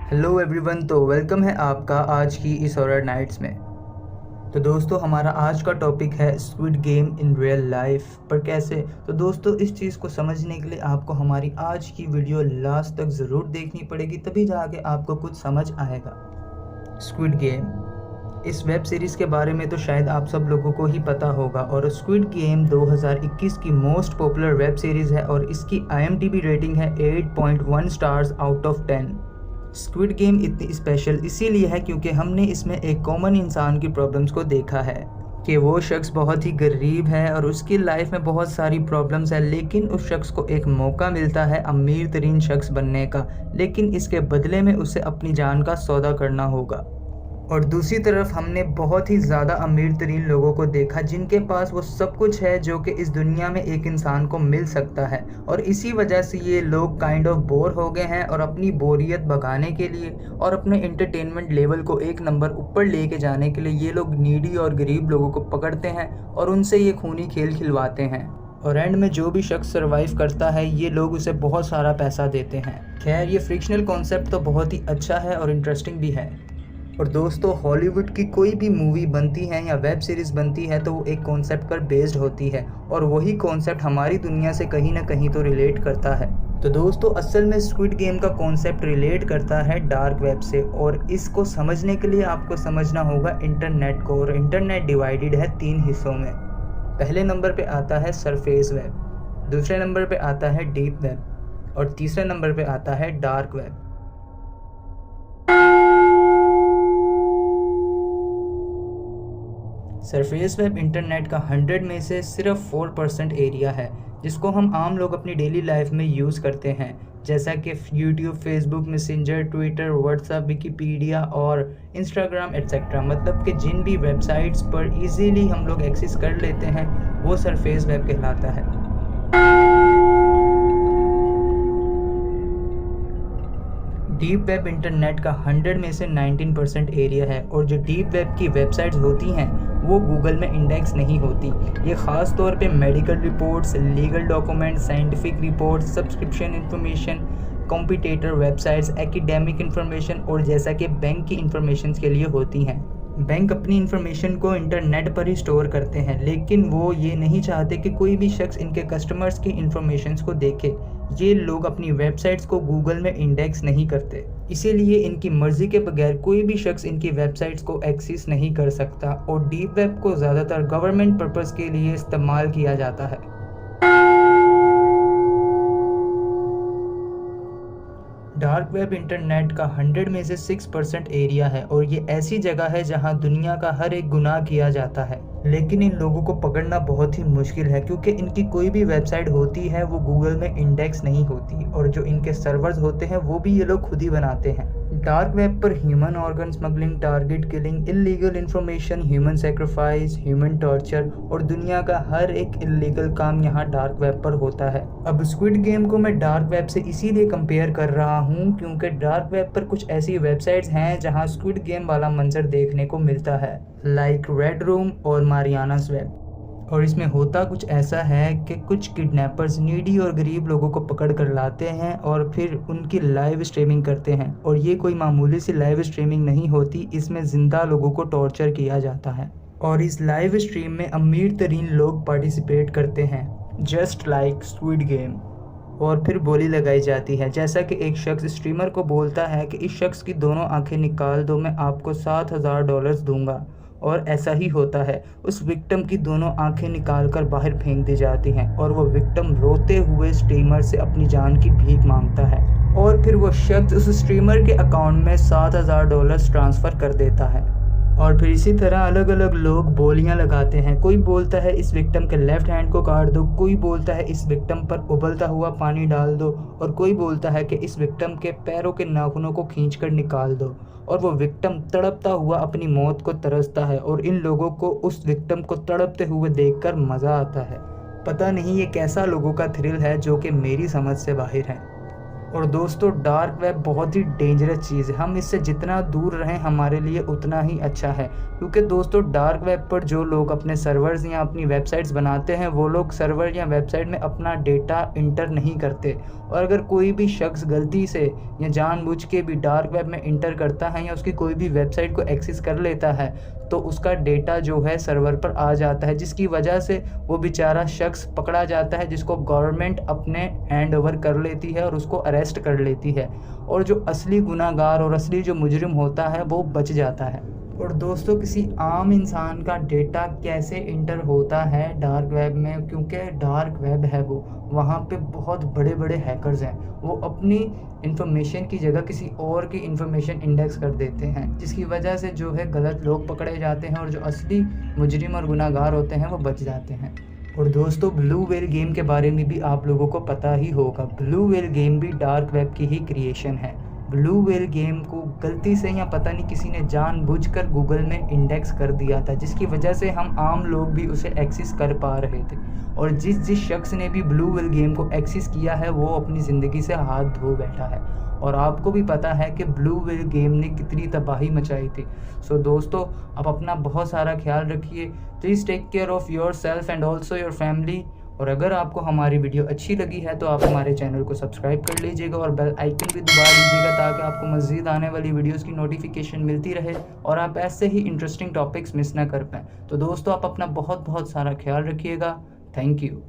Hello everyone, तो welcome है आपका आज की इस हॉरर नाइट्स में। तो दोस्तों, हमारा आज का टॉपिक है squid game in real life. पर कैसे? तो दोस्तों, इस चीज़ को समझने के लिए आपको हमारी आज की वीडियो लास्ट तक ज़रूर देखनी पड़ेगी, तभी जाके आपको कुछ समझ आएगा। स्क्विड गेम, इस वेब सीरीज़ के बारे में तो शायद आप सब लोगों को ही पता होगा। और स्क्विड गेम 2021 की मोस्ट पॉपुलर वेब सीरीज़ है और इसकी IMDb रेटिंग है 8.1 stars out of 10। Squid game इतनी स्पेशल इसीलिए है क्योंकि हमने इसमें एक कॉमन इंसान की प्रॉब्लम्स को देखा है कि वो शख्स बहुत ही गरीब है और उसकी लाइफ में बहुत सारी प्रॉब्लम्स है, लेकिन उस शख्स को एक मौका मिलता है अमीर तरीन शख्स बनने का, लेकिन इसके बदले में उसे अपनी जान का सौदा करना होगा। और दूसरी तरफ हमने बहुत ही ज़्यादा अमीर तरीन लोगों को देखा जिनके पास वो सब कुछ है जो कि इस दुनिया में एक इंसान को मिल सकता है, और इसी वजह से ये लोग काइंड ऑफ बोर हो गए हैं और अपनी बोरियत भगाने के लिए और अपने एंटरटेनमेंट लेवल को एक नंबर ऊपर लेके जाने के लिए ये लोग नीडी और गरीब लोगों को पकड़ते हैं और उनसे ये खूनी खेल खिलवाते हैं। और एंड में जो भी शख्स सरवाइव करता है ये लोग उसे बहुत सारा पैसा देते हैं। खैर, ये फ्रिक्शनल कॉन्सेप्ट तो बहुत ही अच्छा है और इंटरेस्टिंग भी है। और दोस्तों, हॉलीवुड की कोई भी मूवी बनती है या वेब सीरीज़ बनती है तो वो एक कॉन्सेप्ट पर बेस्ड होती है, और वही कॉन्सेप्ट हमारी दुनिया से कहीं ना कहीं तो रिलेट करता है। तो दोस्तों, असल में स्क्विड गेम का कॉन्सेप्ट रिलेट करता है डार्क वेब से, और इसको समझने के लिए आपको समझना होगा इंटरनेट को। और इंटरनेट डिवाइडेड है 3 हिस्सों में। पहले नंबर पे आता है सरफेस वेब, दूसरे नंबर पे आता है डीप वेब, और तीसरे नंबर पे आता है dark web. Surface web internet का 100 में से सिर्फ 4% एरिया है जिसको हम आम लोग अपनी डेली लाइफ में यूज़ करते हैं, जैसा कि YouTube, Facebook, messenger, Twitter, WhatsApp, Wikipedia और इंस्टाग्राम एट्सेट्रा। मतलब कि जिन भी वेबसाइट्स पर इजीली हम लोग एक्सेस कर लेते हैं वो सरफेस वेब कहलाता है। डीप वेब इंटरनेट का 100 में से 19% एरिया है, और जो डीप वेब की वेबसाइट्स होती हैं वो गूगल में इंडेक्स नहीं होती। ये ख़ास तौर पे medical reports, legal documents, scientific reports, subscription information, competitor websites, academic information और जैसा कि बैंक की इंफॉर्मेशन के लिए होती हैं। बैंक अपनी इंफॉर्मेशन को इंटरनेट पर ही स्टोर करते हैं, लेकिन वो ये नहीं चाहते कि कोई भी शख्स इनके कस्टमर्स की इंफॉर्मेशन को देखे। ये लोग अपनी वेबसाइट्स को गूगल में इंडेक्स नहीं करते, इसीलिए इनकी मर्ज़ी के बगैर कोई भी शख्स इनकी वेबसाइट्स को एक्सेस नहीं कर सकता। और डीप वेब को ज़्यादातर गवर्नमेंट पर्पज़ के लिए इस्तेमाल किया जाता है। डार्क वेब इंटरनेट का 100 में से 6% एरिया है, और ये ऐसी जगह है जहां दुनिया का हर एक गुनाह किया जाता है, लेकिन इन लोगों को पकड़ना बहुत ही मुश्किल है क्योंकि इनकी कोई भी वेबसाइट होती है वो गूगल में इंडेक्स नहीं होती, और जो इनके सर्वर्स होते हैं वो भी ये लोग खुद ही बनाते हैं। डार्क वेब पर human organ smuggling, target killing, illegal information, human sacrifice, human torture और दुनिया का हर एक इलीगल काम यहाँ डार्क वेब पर होता है। अब स्क्विड गेम को मैं डार्क वेब से इसीलिए कंपेयर कर रहा हूँ क्योंकि डार्क वेब पर कुछ ऐसी वेबसाइट्स हैं जहाँ स्क्विड गेम वाला मंजर देखने को मिलता है, लाइक रेड रूम और मारियानास वेब। और इसमें होता कुछ ऐसा है कि कुछ किडनैपर्स नीडी और गरीब लोगों को पकड़ कर लाते हैं और फिर उनकी लाइव स्ट्रीमिंग करते हैं। और ये कोई मामूली सी लाइव स्ट्रीमिंग नहीं होती, इसमें ज़िंदा लोगों को टॉर्चर किया जाता है, और इस लाइव स्ट्रीम में अमीर तरीन लोग पार्टिसिपेट करते हैं, जस्ट लाइक स्क्विड गेम। और फिर बोली लगाई जाती है, जैसा कि एक शख्स स्ट्रीमर को बोलता है कि इस शख्स की दोनों आंखें निकाल दो, मैं आपको $7,000 दूंगा। और ऐसा ही होता है, उस विक्टिम की दोनों आंखें निकालकर बाहर फेंक दी जाती हैं और वो विक्टिम रोते हुए स्ट्रीमर से अपनी जान की भीख मांगता है, और फिर वो शख्स उस स्ट्रीमर के अकाउंट में $7,000 ट्रांसफ़र कर देता है। और फिर इसी तरह अलग अलग लोग बोलियां लगाते हैं। कोई बोलता है इस विक्टिम के लेफ्ट हैंड को काट दो, कोई बोलता है इस विक्टिम पर उबलता हुआ पानी डाल दो, और कोई बोलता है कि इस विक्टिम के पैरों के नाखूनों को खींचकर निकाल दो। और वो विक्टिम तड़पता हुआ अपनी मौत को तरसता है, और इन लोगों को उस विक्टिम को तड़पते हुए देखकर मज़ा आता है। पता नहीं ये कैसा लोगों का थ्रिल है जो कि मेरी समझ से बाहर है। और दोस्तों डार्क वेब बहुत ही डेंजरस चीज़ है, हम इससे जितना दूर रहें हमारे लिए उतना ही अच्छा है। क्योंकि दोस्तों डार्क वेब पर जो लोग अपने सर्वर्स या अपनी वेबसाइट्स बनाते हैं वो लोग सर्वर या वेबसाइट में अपना डेटा इंटर नहीं करते। और अगर कोई भी शख्स गलती से या जानबूझ के भी डार्क वेब में इंटर करता है या उसकी कोई भी वेबसाइट को एक्सेस कर लेता है तो उसका डेटा जो है सर्वर पर आ जाता है, जिसकी वजह से वो बेचारा शख्स पकड़ा जाता है, जिसको गवर्नमेंट अपने हैंड ओवर कर लेती है और उसको अरेस्ट कर लेती है। और जो असली गुनाहगार और असली जो मुजरिम होता है वो बच जाता है। और दोस्तों किसी आम इंसान का डेटा कैसे इंटर होता है डार्क वेब में, क्योंकि डार्क वेब है वो, वहाँ पे बहुत बड़े बड़े हैकर्स हैं, वो अपनी इंफॉर्मेशन की जगह किसी और की इंफॉर्मेशन इंडेक्स कर देते हैं, जिसकी वजह से जो है गलत लोग पकड़े जाते हैं और जो असली मुजरिम और गुनाहगार होते हैं वो बच जाते हैं। और दोस्तों ब्लू व्हेल गेम के बारे में भी आप लोगों को पता ही होगा। ब्लू व्हेल गेम भी डार्क वेब की ही क्रिएशन है। ब्लू व्हेल गेम को गलती से या पता नहीं किसी ने जानबूझकर गूगल में इंडेक्स कर दिया था, जिसकी वजह से हम आम लोग भी उसे एक्सेस कर पा रहे थे। और जिस शख्स ने भी ब्लू व्हेल गेम को एक्सेस किया है वो अपनी ज़िंदगी से हाथ धो बैठा है। और आपको भी पता है कि ब्लू व्हेल गेम ने कितनी तबाही मचाई थी। सो दोस्तों आप अपना बहुत सारा ख्याल रखिए। Please take care of yourself and also your family. और अगर आपको हमारी वीडियो अच्छी लगी है तो आप हमारे चैनल को सब्सक्राइब कर लीजिएगा और बेल आइकन भी दबा लीजिएगा, ताकि आपको मज़ीद आने वाली वीडियोस की नोटिफिकेशन मिलती रहे और आप ऐसे ही इंटरेस्टिंग टॉपिक्स मिस ना कर पाएँ। तो दोस्तों आप अपना बहुत बहुत सारा ख्याल रखिएगा। Thank you.